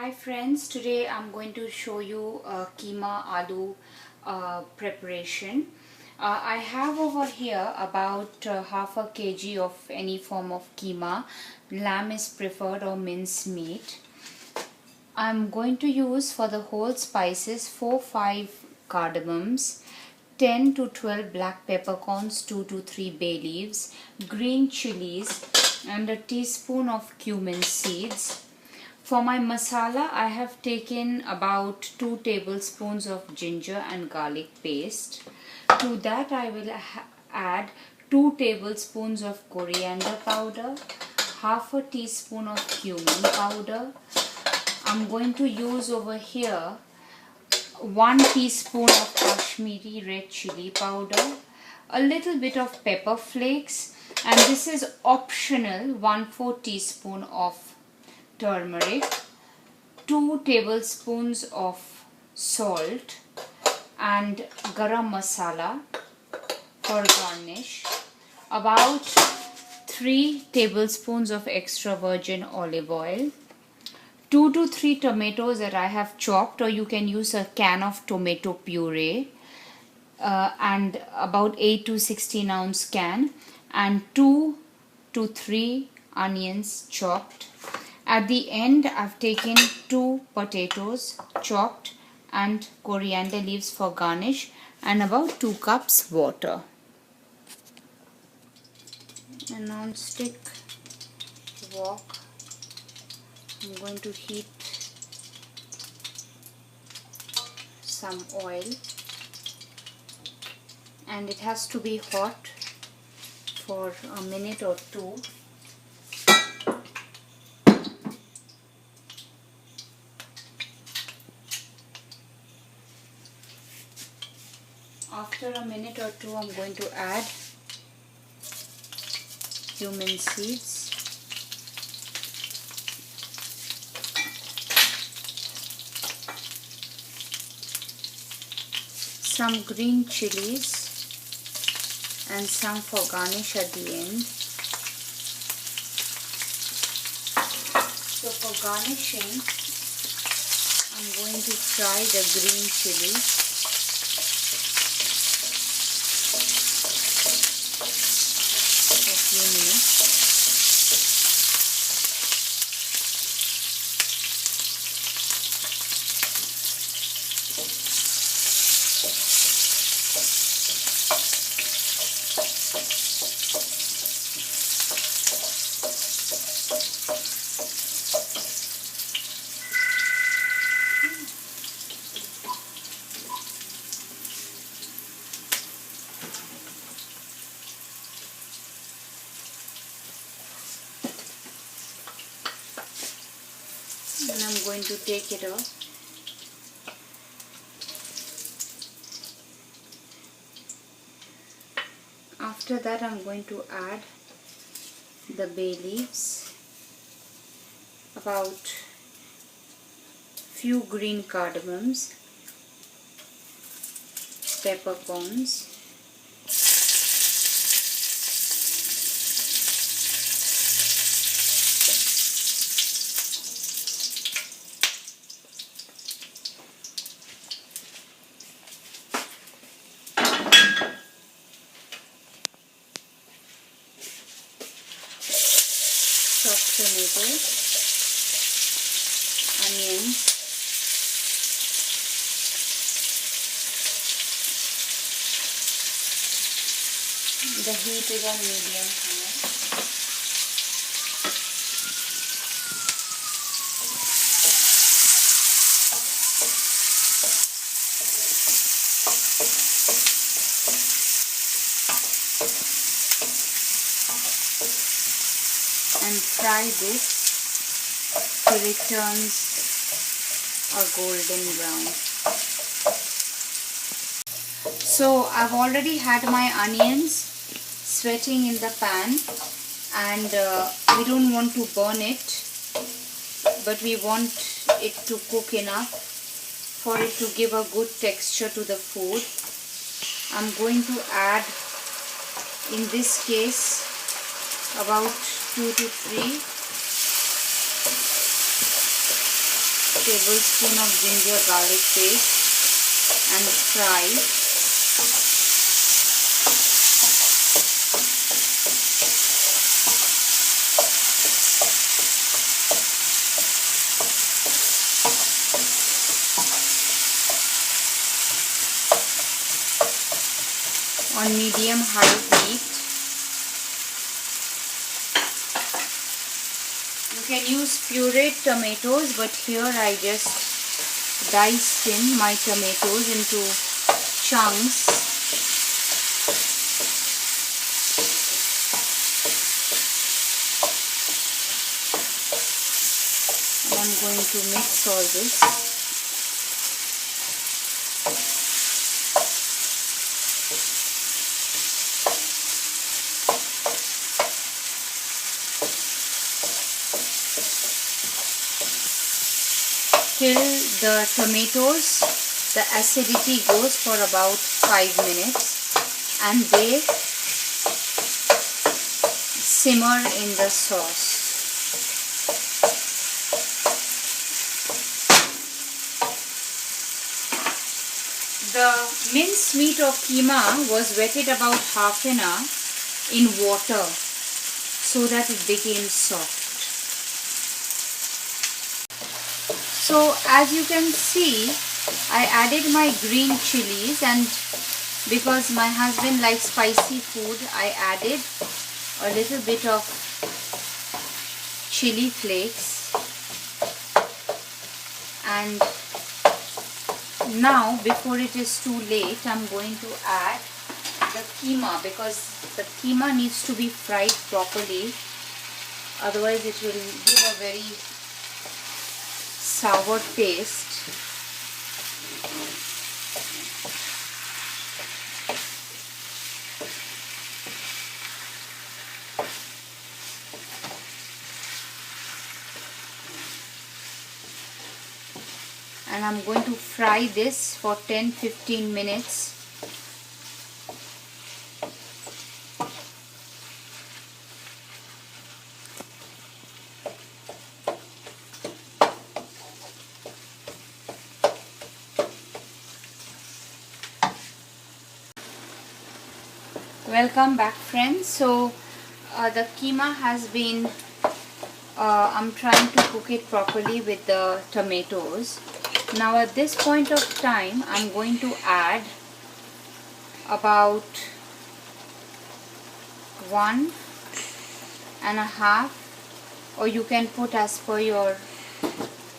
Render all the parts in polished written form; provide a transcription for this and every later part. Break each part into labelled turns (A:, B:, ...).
A: Hi friends, today I'm going to show you keema aloo preparation. I have over here about half a kg of any form of keema. Lamb is preferred or minced meat. I'm going to use for the whole spices 4-5 cardamoms, 10 to 12 black peppercorns, 2 to 3 bay leaves, green chilies and a teaspoon of cumin seeds. For my masala, I have taken about 2 tablespoons of ginger and garlic paste. To that I will add 2 tablespoons of coriander powder, half a teaspoon of cumin powder. I'm going to use over here 1 teaspoon of Kashmiri red chili powder, a little bit of pepper flakes, and this is optional, 1/4 teaspoon of turmeric, 2 tablespoons of salt and garam masala for garnish, about 3 tablespoons of extra virgin olive oil, 2 to 3 tomatoes that I have chopped, or you can use a can of tomato puree, and about 8 to 16 ounce can, and 2 to 3 onions chopped. At the end, I've taken 2 potatoes chopped and coriander leaves for garnish, and about 2 cups water. A non-stick wok. I'm going to heat some oil, and it has to be hot for a minute or two. After a minute or two, I'm going to add cumin seeds, some green chilies, and some for garnish at the end. So for garnishing, I'm going to fry the green chilies. For a few minutes. And I'm going to take it off. After that, I'm going to add the bay leaves, about few green cardamoms, peppercorns, chopped tomatoes, onions, the heat is on medium high. And fry this till it turns a golden brown. So I've already had my onions sweating in the pan, and we don't want to burn it, but we want it to cook enough for it to give a good texture to the food. I'm going to add, in this case, about 2 to 3 tablespoons of ginger garlic paste and fry. 'On medium-high heat. You can use pureed tomatoes, but here I just diced in my tomatoes into chunks. And I'm going to mix all this. Till the tomatoes, the acidity goes for about 5 minutes and they simmer in the sauce. The minced meat of keema was wetted about half an hour in water so that it became soft. So as you can see, I added my green chilies, and because my husband likes spicy food, I added a little bit of chili flakes. And now, before it is too late, I'm going to add the keema, because the keema needs to be fried properly, otherwise it will give a very sour taste. And I'm going to fry this for 10-15 minutes. Welcome back, friends. So the keema has been I'm trying to cook it properly with the tomatoes. Now at this point of time, I'm going to add about 1.5, or you can put as per your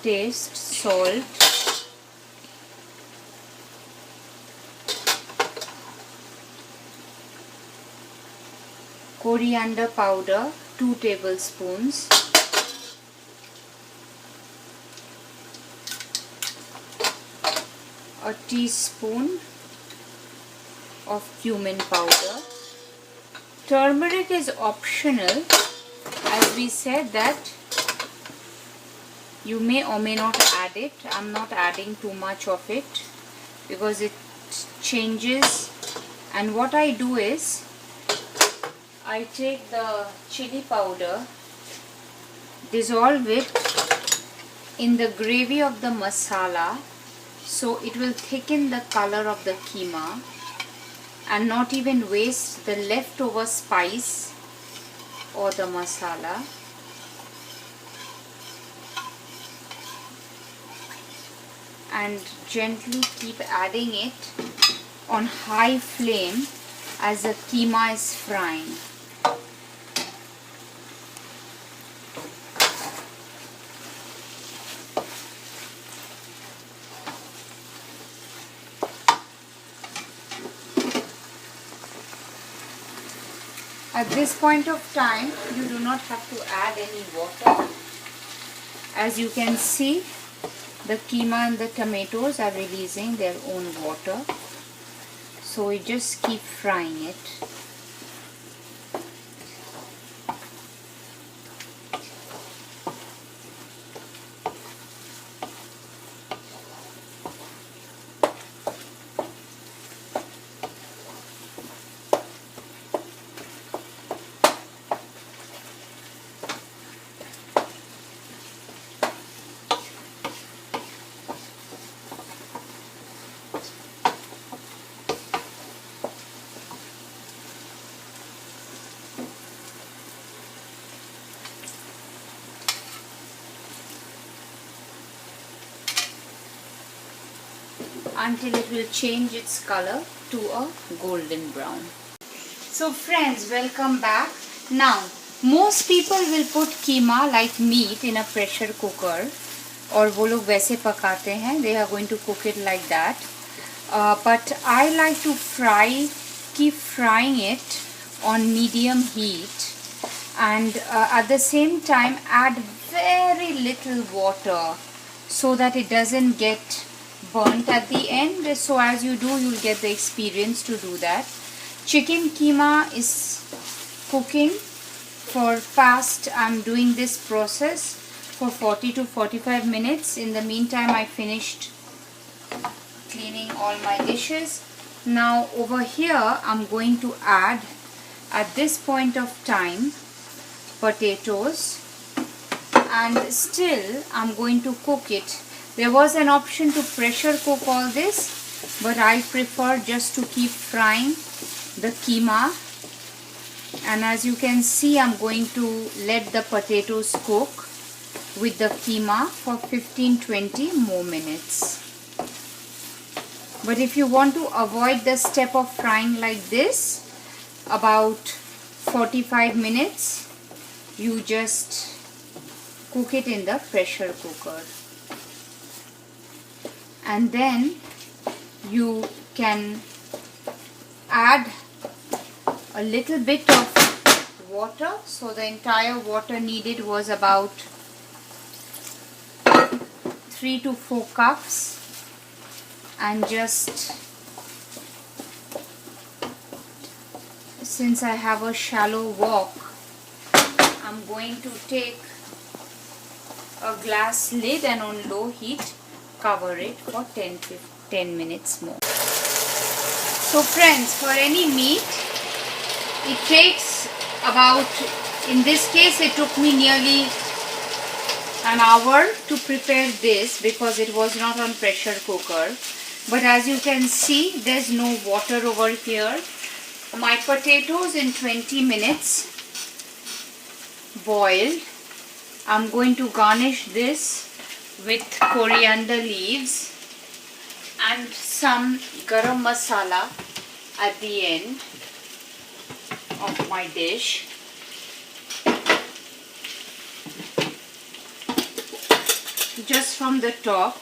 A: taste, salt, coriander powder 2 tablespoons, a teaspoon of cumin powder. Turmeric is optional, as we said that you may or may not add it. I'm not adding too much of it because it changes. And what I do is I take the chili powder, dissolve it in the gravy of the masala, so it will thicken the color of the keema and not even waste the leftover spice or the masala. And gently keep adding it on high flame as the keema is frying. At this point of time, you do not have to add any water. As you can see, the keema and the tomatoes are releasing their own water. So we just keep frying it. until it will change its color to a golden brown. So friends, welcome back. Now, most people will put keema like meat in a pressure cooker, और वो लोग वैसे पकाते हैं. They are going to cook it like that. But I like to keep frying it on medium heat, and at the same time add very little water so that it doesn't get burnt at the end. So as you do, you'll get the experience to do that. Chicken keema is cooking for past, I'm doing this process for 40 to 45 minutes. In the meantime, I finished cleaning all my dishes. Now over here, I'm going to add at this point of time potatoes, and still I'm going to cook it. There was an option to pressure cook all this, but I prefer just to keep frying the keema. And as you can see, I'm going to let the potatoes cook with the keema for 15-20 more minutes. But if you want to avoid the step of frying like this, about 45 minutes, you just cook it in the pressure cooker. And then you can add a little bit of water. So the entire water needed was about 3 to 4 cups. And just, since I have a shallow wok, I'm going to take a glass lid and on low heat cover it for 10 minutes more. So friends, for any meat, it takes about, in this case it took me nearly an hour to prepare this because it was not on pressure cooker. But as you can see, there's no water over here. My potatoes in 20 minutes boiled. I'm going to garnish this with coriander leaves and some garam masala at the end of my dish. Just from the top.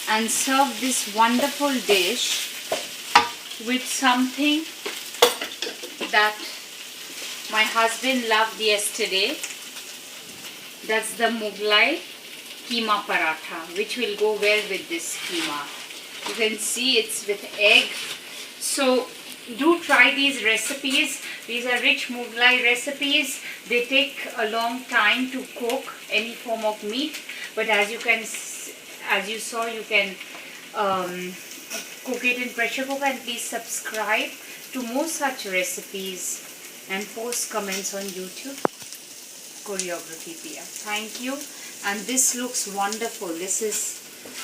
A: And serve this wonderful dish with something that my husband loved yesterday. That's the Mughlai keema paratha, which will go well with this keema. You can see it's with egg. So do try these recipes. These are rich Mughlai recipes. They take a long time to cook any form of meat, but as you saw, you can cook it in pressure cooker. And please subscribe to more such recipes and post comments on YouTube. Choreography Pia. Thank you. And this looks wonderful. This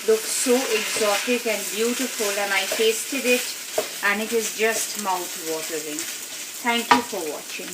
A: looks so exotic and beautiful, and I tasted it and it is just mouth watering. Thank you for watching.